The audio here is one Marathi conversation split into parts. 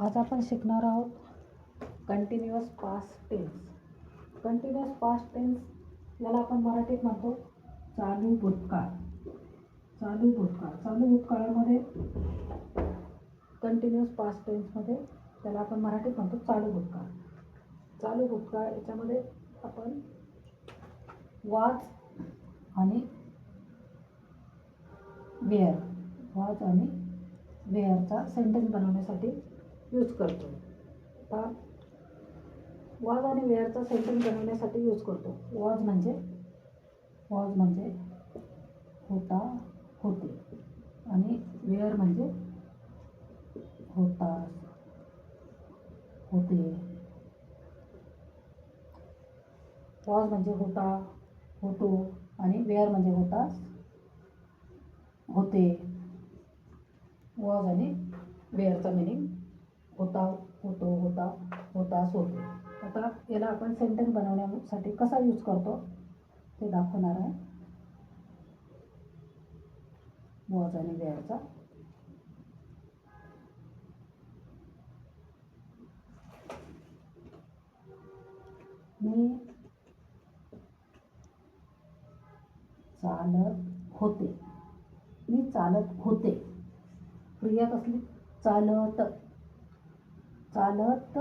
आज आपण शिकणार आहोत continuous past tense. Continuous past tense याला आपण मराठीत म्हणतो चालू भूतकाळ. चालू भूतकाळामध्ये कंटिन्युअस पास्ट टेन्समध्ये त्याला आपण मराठीत म्हणतो चालू भूतकाळ. चालू भूतकाळ याच्यामध्ये आपण वाज आणि वेअरचा सेंटेन्स बनवण्यासाठी यूज करतो. आता वाज आणि वेअरचा सेंटेन्स बनवण्यासाठी यूज करतो. वाज म्हणजे होता, होते, आणि वेअर म्हणजे होता, होते. वाज म्हणजे होता, होतो, आणि वेअर म्हणजे होतास, होते. वॉज आणि वेअरचा मिनिंग होता, होतो, होतास, होते. आता याला आपण सेंटेन्स बनवण्यासाठी कसा यूज करतो ते दाखवणार आहे. वॉज आणि वेअरचा. मी चालत होते. क्रिया कसली? चालत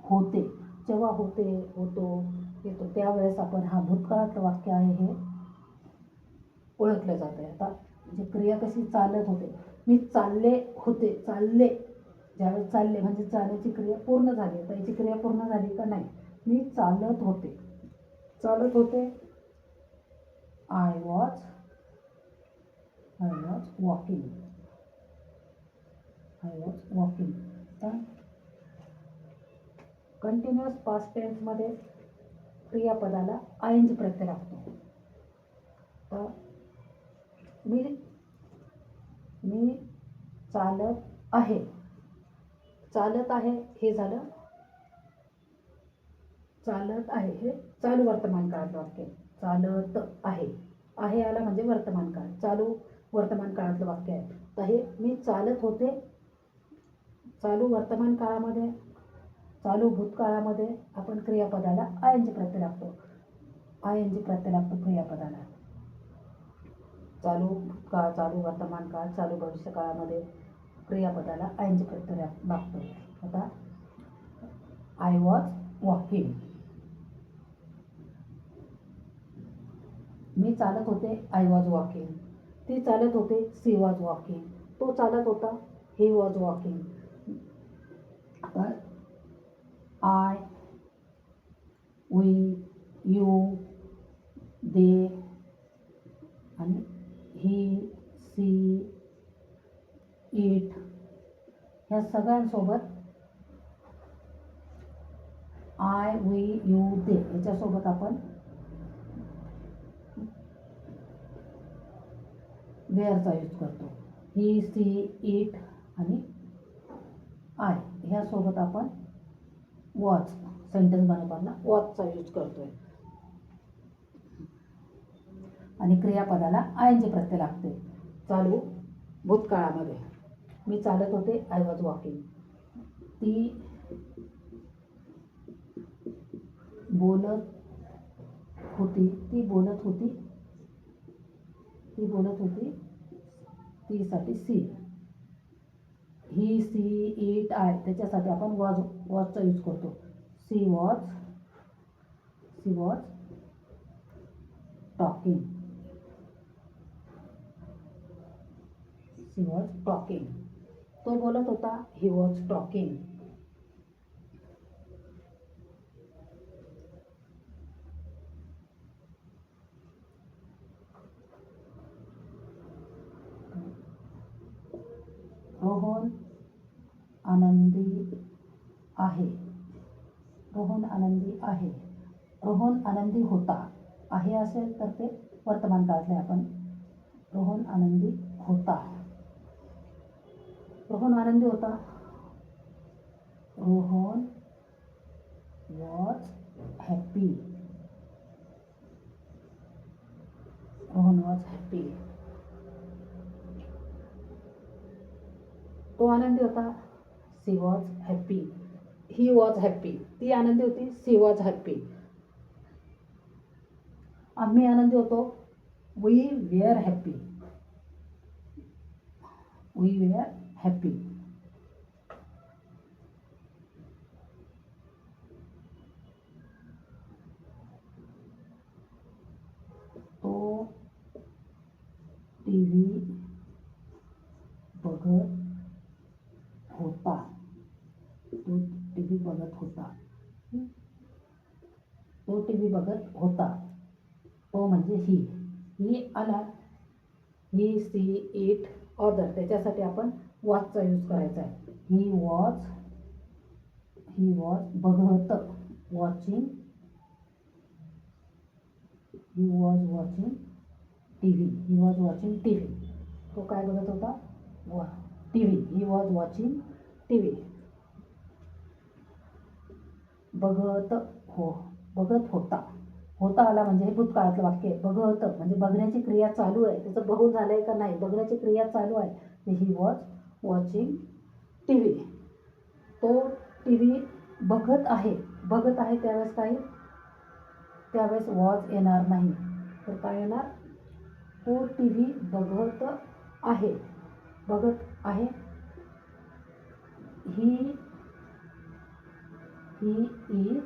होते. जेव्हा होते, होतो, येतो त्यावेळेस आपण हा भूतकाळातलं वाक्य आहे हे ओळखलं जातं. आता म्हणजे क्रिया कशी? चालत होते. मी चालले होते. ज्यावेळेस चालले म्हणजे जाण्याची क्रिया पूर्ण झाली. तर याची क्रिया पूर्ण झाली का? नाही. मी चालत होते. I was walking. तर कंटिन्युअस पास्ट टेन्समध्ये क्रियापदाला आयएनजी प्रत्यय लागतो. तर मी चालत आहे. हे झालं. चालत आहे हे चालू वर्तमान काळातलं वाक्य. चालत आहे आला म्हणजे वर्तमान काळ, चालू वर्तमान काळातलं वाक्य आहे. तर हे मी चालत होते. चालू वर्तमान काळामध्ये, चालू भूतकाळामध्ये आपण क्रियापदाला आयएनजी प्रत्यय लागतो. क्रियापदाला. चालू भूतकाळ, चालू वर्तमान काळ, चालू भविष्य काळामध्ये क्रियापदाला आयएनजी प्रत्यय लागतो. आता आय वॉज वॉकिंग. मी चालत होते. I was walking. ती चालत होते. She was walking. तो चालत होता. He was walking. आता आय, वी, यू, दे आणि ही, सी, इट ह्या सगळ्यांसोबत आय, वी, यू, दे याच्यासोबत आपण वेअरचा यूज करतो. ही, सी, इट आणि आय ह्यासोबत आपण वॉज सेंटेन्स बनवताना वॉजचा यूज करतोय. आणि क्रियापदाला आयएनजी प्रत्यय लागते. चालू भूतकाळामध्ये मी चालत होते. I was walking. ती बोलत होती. ती साठी she. He, she, it, I त्याच्यासाठी आपण वॉजचा यूज करतो. She was talking. तो बोलत होता. He was talking. रोहन आनंदी आहे. रोहन आनंदी होता. आहे असेल तर ते वर्तमान काळातले आपण रोहन आनंदी होता. Rohan was happy. तो आनंदी होता. She was happy. He was happy, ती आनंदी होती. She was happy. आम्ही आनंदी होतो. We were happy. We were happy. तो टी व्ही बघत होता. तो टी व्ही बघत होता. तो टी व्ही बघत होता. तो म्हणजे ही आला. ही, सी, इट, अदर, त्याच्यासाठी आपण वॉचचा यूज करायचा आहे. ही वॉज बघत. Watching. He was watching T V. He was watching T V. तो काय बघत होता? T V. He was watching T V. बघत होता. होता आला म्हणजे हे भूतकाळातलं वाक्य आहे. बघत म्हणजे बघण्याची क्रिया चालू आहे. त्याचं बघून झालंय का नाही, बघण्याची क्रिया चालू आहे. He was watching T V. तो टी व्ही बघत आहे. त्यावेळेस काही, त्यावेळेस वॉज येणार नाही, तर काय येणार? तो टी व्ही बघत आहे. He is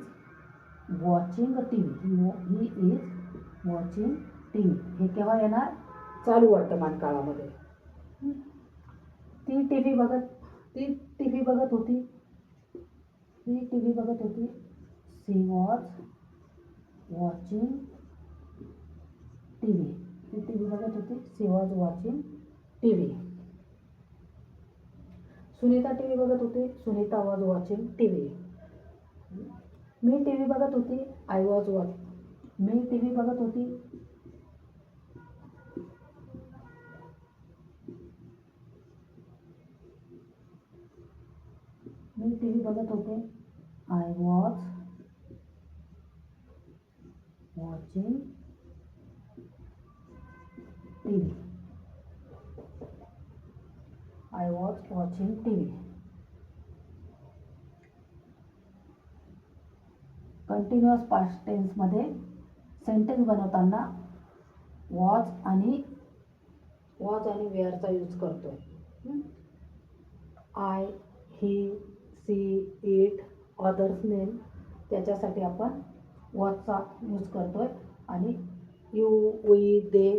watching T V. He is watching T V. हे केव्हा येणार? चालू वर्तमान काळामध्ये. ती टी व्ही बघत होती. She was watching T V. ती टी व्ही बघत होती. She was watching T V. Sunita T V बघत होती. Sunita was watching T V. मी टी व्ही बघत होती. मी टी व्ही बघत होती. मी टी व्ही बघत होते. I was watching T V. I was watching T V. Continuous past टेन्समध्ये सेंटेन्स बनवताना वॉज आणि वेअरचा यूज करतोय. I, he, she, it, others name, त्याच्यासाठी आपण वॉचचा यूज करतोय. आणि यू, वी, दे,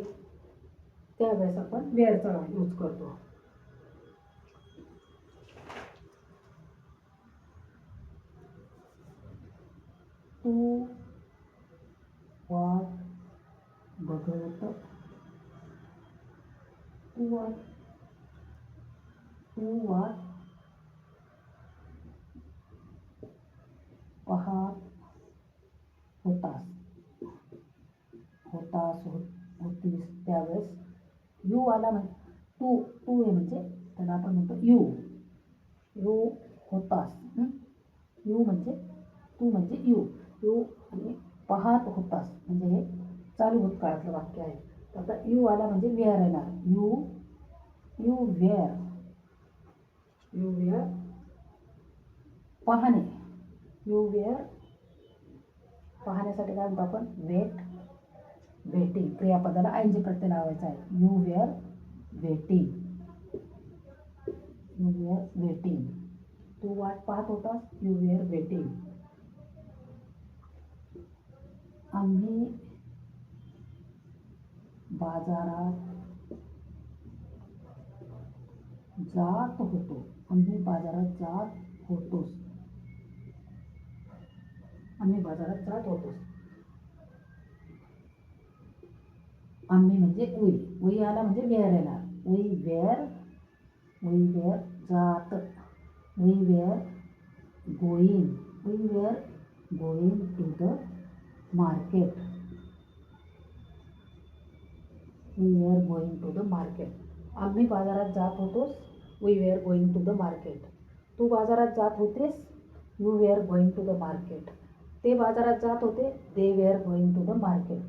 त्यावेळेस आपण वेअरचा यूज करतो. तू वाट बघत. तू वाट पाहत होतीस. त्यावेळेस यू आला म्हणजे तू आहे म्हणजे त्याला आपण म्हणतो यू होतास. यू म्हणजे तू म्हणजे यू आणि पाहत होतास म्हणजे हे चालू भूतकाळातलं वाक्य आहे. तर आता यू आला म्हणजे वेअर येणार. यू वेअर पाहणे. यू वेअर पाहण्यासाठी काय म्हणतो आपण? वेटिंग. क्रियापदाला आयएनजी प्रत्यय लावायचा आहे. You were waiting. तू वाट पाहत होतास. You were waiting. आम्ही बाजारात जात होतो. आम्ही बाजारात जात होतोस. आम्ही म्हणजे वी आला म्हणजे वेअर येणार. वी वेअर जात. We were going to the market. आम्ही बाजारात जात होतोस. We were going to the market. तू बाजारात जात होतेस. You were going to the market. ते बाजारात जात होते. They were going to the market.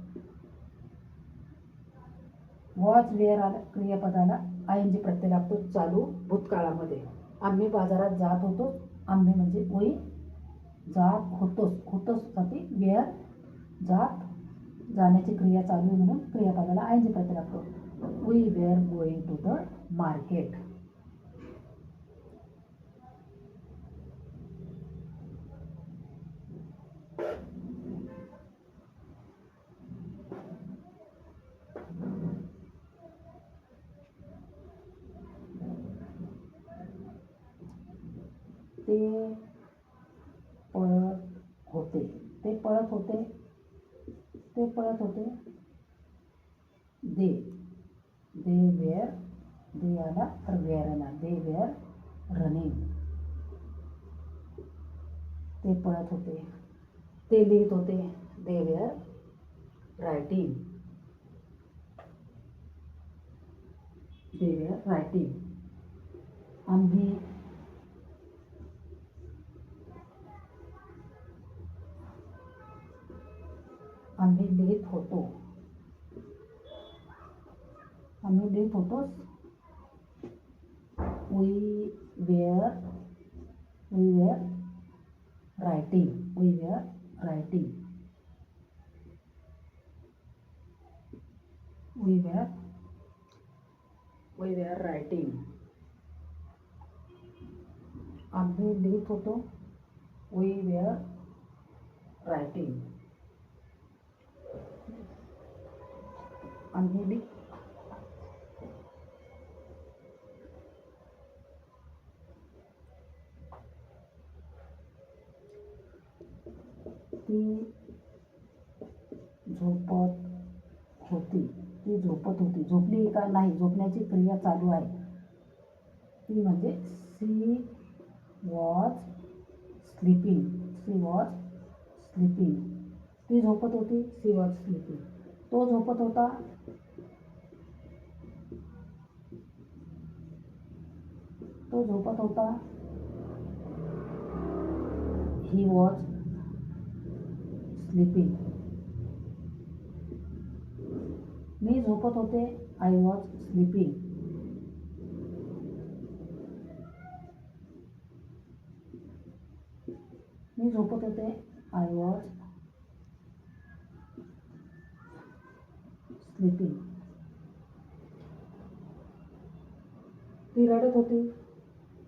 Was were आला क्रियापदाला आयएनजी प्रत्यय लागतो चालू भूतकाळामध्ये. आम्ही बाजारात जात होतो. आम्ही म्हणजे वी जात होतोच. होतोसाठी वेअर जात जाण्याची क्रिया चालू आहे म्हणून क्रियापदाला ING प्रत्यय लागतो. We were going to the market. ते पळत होते. ते पळत होते. ते पळत होते. दे वेअर दे आला तर वेअर येणार. They were running. ते पळत होते. ते लिहित होते. They were writing. They were writing. आम्ही लिहित होतो. आम्ही लिहित होतोच. We were writing. We were writing. We were writing. आम्ही लिहित होतो. We were writing. आम्ही ती झोपत होती. ती झोपत होती. झोपली का नाही, झोपण्याची क्रिया चालू आहे. ती म्हणजे she was sleeping. She was sleeping. ती झोपत होती. She was sleeping. तो झोपत होता. तो झोपत होता. He was sleeping. मी झोपत होते. I was sleeping. मी झोपत होते. I was sleeping. ती रडत होती.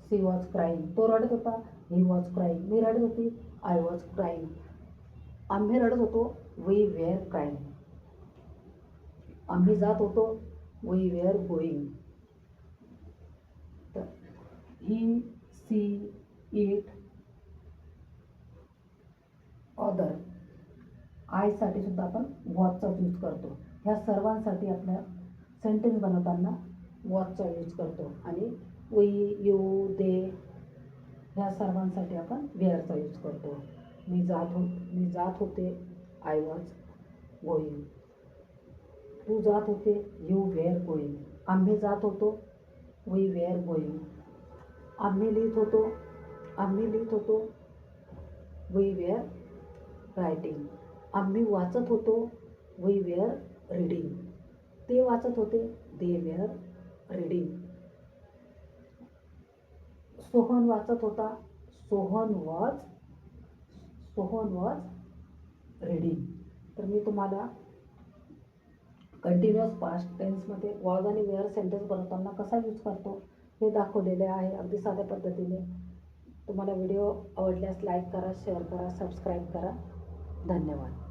She was crying. तो रडत होता. He was crying. मी रडत होती. I was crying. आम्ही रडत होतो. We were crying. आम्ही जात होतो. We were going. तर ही, सी, इट, अदर. आयसाठी सुद्धा आपण वॉचचा यूज करतो. ह्या सर्वांसाठी आपल्या सेंटेन्स बनवताना वॉचचा यूज करतो. आणि वी, यू, दे ह्या सर्वांसाठी आपण वेअरचा यूज करतो. मी जात होते. I was going. तू जात होते. You were going. आम्ही जात होतो. We were going. आम्ही लिहित होतो. We were writing. आम्ही वाचत होतो. We were reading. ते वाचत होते. They were reading. सोहन वाचत होता. Sohan was reading. तर मी तुम्हाला कंटिन्युअस पास्ट टेन्समध्ये वॉज आणि वेअर सेंटेन्स बनवताना कसा यूज करतो हे दाखवलेले आहे अगदी साध्या पद्धतीने. तुम्हाला व्हिडिओ आवडल्यास लाईक करा, शेअर करा, सबस्क्राईब करा. धन्यवाद.